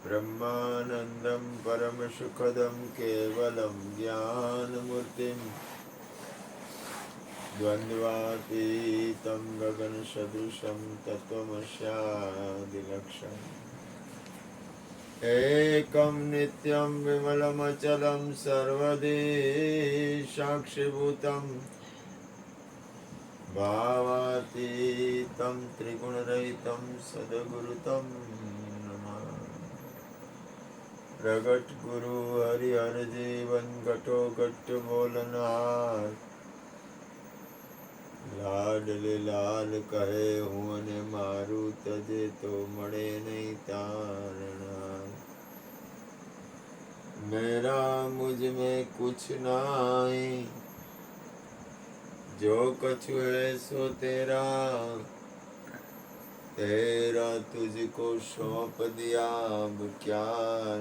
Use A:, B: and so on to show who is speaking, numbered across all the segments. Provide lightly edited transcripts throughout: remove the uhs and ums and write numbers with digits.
A: ब्रह्मानन्दं परमसुखदं केवलं ज्ञानमूर्तिं द्वन्द्वातीतं गगनसदृशं तत्त्वमस्यादिलक्ष्यम् एकं नित्यं विमलमचलं सर्वदी साक्षिभूतं भावातीतं त्रिगुणरहितं सद्गुरुतं नमामि। प्रगट गुरु हरिहर जीवन घटो घट बोलनार लाडले लाल કહે હું અને મારું તજે તો મળે નહીં તારણા मेरा मुझ में कुछ नहीं जो कछु है सो तेरा तेरा तुझको सौंप दिया अब क्या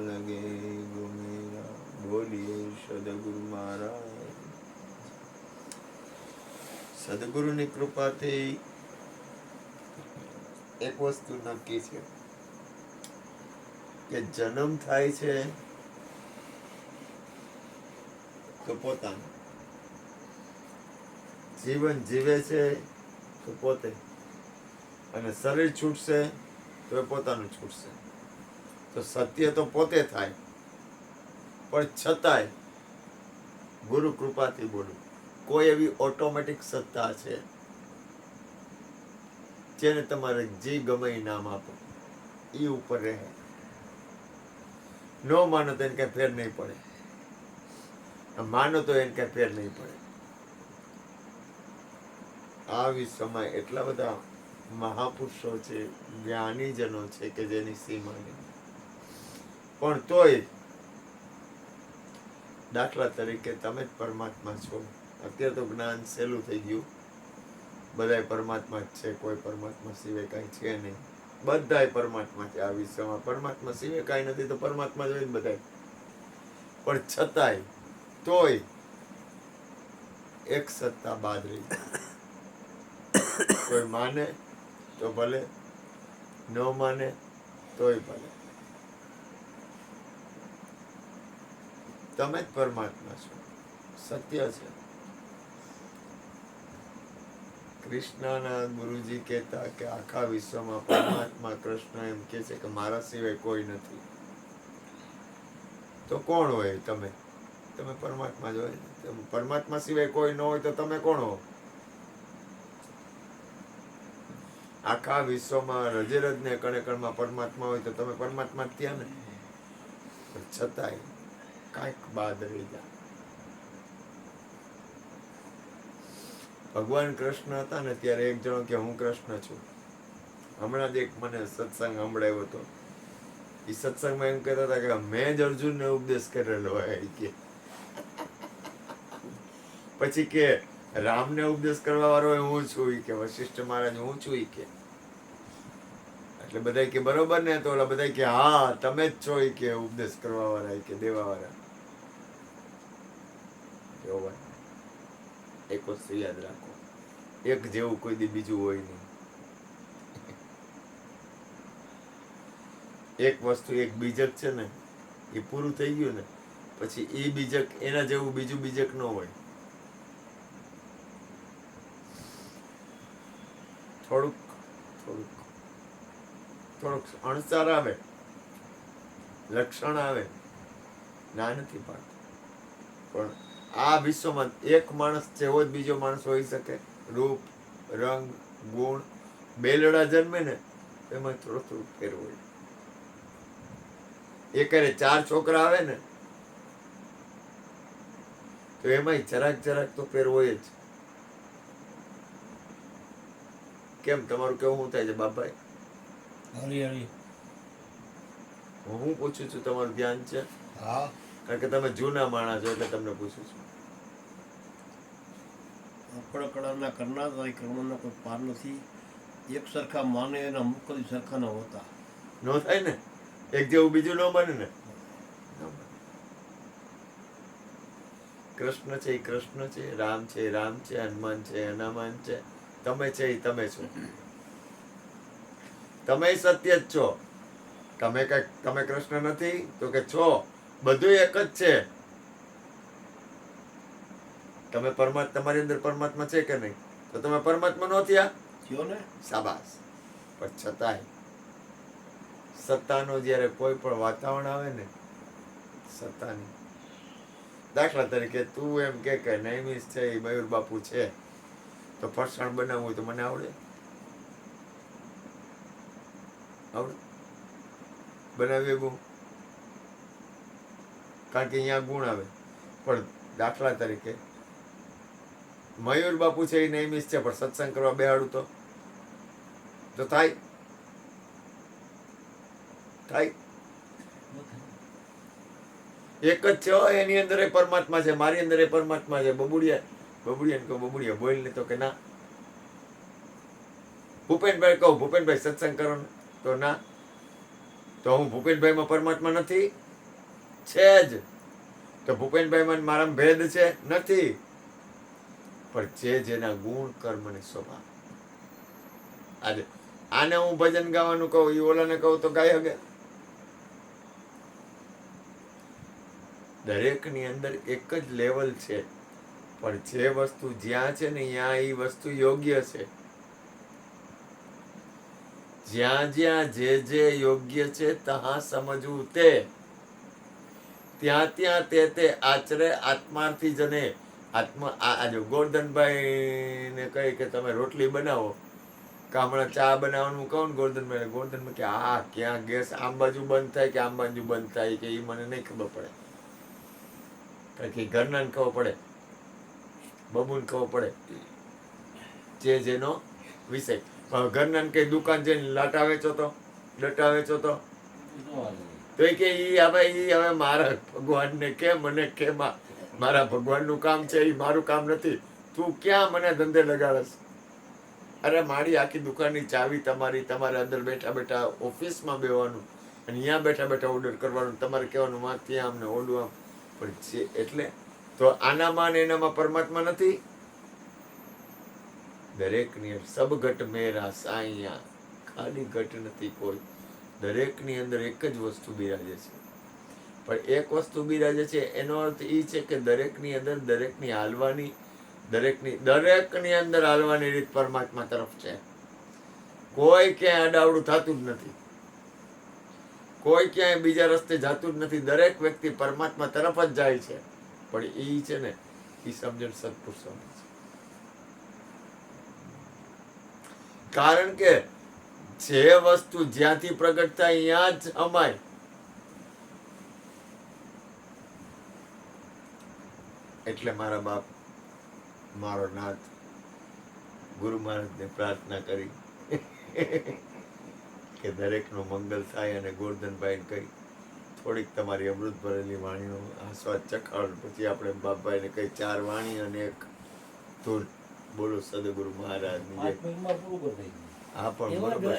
A: लगे वो मेरा बोलिए सदगुरु महाराज સદગુરુની કૃપાથી એક વસ્તુ નક્કી છે કે જન્મ થાય છે તો પોતાનું, જીવન જીવે છે તો પોતે, અને શરીર છૂટશે તો એ પોતાનું છૂટશે. તો સત્ય તો પોતે થાય, પણ છતાંય ગુરુ કૃપાથી બોલું, કોઈ એવી ઓટોમેટિક સત્તા છે જેને તમારે જે ગમે એ નામ આપો એ ઉપર રહે. ન માનો તો એને કઈ ફેર નહીં પડે, માનો તો એને કઈ ફેર નહીં પડે. આ વિશ્વમાં એટલા બધા મહાપુરુષો છે, જ્ઞાનીજનો છે કે જેની સીમા નહીં. પણ તોય દાખલા તરીકે તમે જ પરમાત્મા છો. અત્યારે તો જ્ઞાન સહેલું થઈ ગયું, બધાય પરમાત્મા જ છે, કોઈ પરમાત્મા સિવાય કાંઈ છે નહીં. બધાય પરમાત્મા છે આ વિશ્વમાં, પરમાત્મા સિવાય કાંઈ નથી, તો પરમાત્મા જ હોય ને બધાય. પણ છતાંય તોય એક સત્તા બાદ રહી. કોઈ માને તો ભલે, ન માને તોય ભલે, તમે જ પરમાત્મા છો, સત્ય છે. કૃષ્ણના ગુરુજી કહેતા કે આખા વિશ્વમાં પરમાત્મા કૃષ્ણ એમ કે છે કે મારા સિવાય કોઈ નથી. તો કોણ હોય? તમે તમે પરમાત્મા જ હોય. પરમાત્મા સિવાય કોઈ ન હોય તો તમે કોણ હો? આખા વિશ્વમાં રજે રજ ને કણે કણમાં પરમાત્મા હોય તો તમે પરમાત્મા જ થયા ને. પણ છતાંય કાંઈક બાદ રહી જાય. ભગવાન કૃષ્ણ હતા ને ત્યારે એક જણો કે હું કૃષ્ણ છું. હમણાં જ એક મને સત્સંગ સંભળાવ્યો હતો. એ સત્સંગમાં એમ કહેતા હતા કે મેં જ અર્જુનને ઉપદેશ કરેલો હોય કે, પછી કે રામને ઉપદેશ કરવા વાળો હું છું કે, વશિષ્ઠ મહારાજ હું છું કે. એટલે બધા કે બરોબર ને? તો ઓલા બધા કે હા તમે જ છો કે ઉપદેશ કરવા વાળા કે દેવા વાળા. એક વસ્તુ યાદ રાખો, એક જેવું કોઈ દી બીજું હોય નહીં. એક વસ્તુ, એક બીજક છે ને, એ પૂરું થઈ ગયું ને પછી એ બીજક એના જેવું બીજું બીજક ન હોય. થોડુંક થોડુંક થોડુંક અણસાર આવે, લક્ષણ આવે, ના નથી પાડતું. પણ આ વિશ્વમાં એક માણસ જેવો જ બીજો માણસ હોઈ શકે. રૂપ, રંગ, ગુણ, બેલડા જન્મે ને એમાં થોડું થોડું ફેર હોય. એ કરે 4 છોકરા આવે ને તો એમાં જરાક જરાક તો ફેર હોય જ. કેમ, તમારું કેવું શું થાય છે બાપભાઈ?
B: હરી
A: હું પૂછું છું, તમારું ધ્યાન છે?
B: હા,
A: કારણ કે તમે જૂના માણસ છો એટલે તમને પૂછું છું.
B: આપણા કળાના કરનાર કર્મનો કોઈ પાર નથી. એક સરખા માને એના મુખ કદી સરખા ન હોતા.
A: ન થાય ને, એક જેવું બીજું ન બને ને. કૃષ્ણ છે એ કૃષ્ણ છે, રામ છે એ રામ છે, હનુમાન છે એ હનુમાન છે, તમે છે એ તમે છો. તમે સત્ય જ છો. તમે કૃષ્ણ નથી તો કે છો, બધું એક જ છે. તમારી અંદર પરમાત્મા છે કે નહીં? તો તમે પરમાત્મા નો થયા?
B: થયો ને.
A: શાબાશ. પણ છતાંય સત્તાનો જ્યારે કોઈ પણ વાતાવરણ આવે ને, સત્તાની, દાખલા તરીકે તું એમ કે નૈમિષ છે એ મયુર બાપુ છે, તો ફરસાણ બનાવવું હોય તો મને આવડે? આવડે બનાવીએ બહુ? કારણ કે અહીંયા ગુણ આવે. પણ દાખલા તરીકે મયુર બાપુ છે એ નૈમિષ છે, પણ સત્સંગ કરવા બેહાડું તો થાય? થાય? એક જ છે હો, એની અંદર એ પરમાત્મા છે, મારી અંદર એ પરમાત્મા છે. બબુડિયાને કહું બબુડિયા બોલ ને, તો કે ના. ભૂપેનભાઈ કહું ભૂપેનભાઈ સત્સંગ કરો ને, તો ના. તો હું ભૂપેનભાઈમાં પરમાત્મા નથી? છે જ. તો ભૂપેનભાઈમાં ને મારામાં ભેદ છે? નથી. પણ જે જેના ગુણ કર્મ ને સ્વભાવ. આજે આને હું ભજન ગાવાનું કહું, એ ઓલાને કહું તો ગાય હગે? દરેકની અંદર એક જ લેવલ છે, પણ જે વસ્તુ જ્યાં છે ને ત્યાં એ વસ્તુ યોગ્ય છે. જ્યાં જ્યાં જે યોગ્ય છે ત્યાં સમજવું તે, ત્યાં ત્યાં તે આચરે આત્માર્થી જને. આજે ગોરધનભાઈ ને કહી કે તમે રોટલી બનાવો, કે હમણાં ચા બનાવવાનું કહું ને ગોરધનભાઈ કે આ ક્યાં ગેસ આમ બાજુ બંધ થાય કે આમ બાજુ બંધ થાય, કે એ મને નહીં ખબર પડે. કારણ કે ઘરના ખબર પડે, બબુને ખબર પડે, જે જેનો વિષય. ઘરના કઈ દુકાન જઈને લાટા વેચો તો, ડટા વેચો તો કે હવે મારા ભગવાનને કે મને કે મારા ભગવાનનું કામ છે, એ મારું કામ નથી. તું ક્યાં મને ધંધે લગાડસ? અરે મારી આખી દુકાનની ચાવી તમારી, તમારે અંદર બેઠા બેઠા ઓફિસમાં બેવાનું, અને અહીંયા બેઠા બેઠા ઓર્ડર કરવાનું, તમારે કહેવાનું માં ત્યાં આમને ઓલું આમ. પણ છે એટલે તો આનામાં ને એનામાં પરમાત્મા નથી? દરેકની સબ ઘટ મેરા સાઈયા, ખાલી ઘટ નથી કોઈ. દરેકની અંદર એક જ વસ્તુ બિરાજે છે. પણ એક વસ્તુ બિરાજે છે એનો અર્થ એ છે કે દરેકની અંદર દરેકની અંદર હાલવાની રીત પરમાત્મા તરફ છે. કોઈ ક્યાંય અડાવડું થતું જ નથી, કોઈ ક્યાંય બીજા રસ્તે જતું જ નથી. દરેક વ્યક્તિ પરમાત્મા તરફ જ જાય છે. પણ એ છે ને એ સમજણ સત્પુરુષો છે. કારણ કે જે વસ્તુ જ્યાંથી પ્રગટ થાય ત્યાં જ અમાય. એટલે મારા બાપ, મારો નાથ ગુરુ મહારાજને પ્રાર્થના કરી કે દરેકનું મંગલ થાય. અને ગોરધનભાઈને કહી થોડીક તમારી અમૃત ભરેલી વાણીનો આસ્વાદ ચખાડ. પછી આપણે બાપભાઈને કહી 4 વાણી અને 1 ધૂન બોલો સદગુરુ મહારાજની જય. હા પણ બરોબર.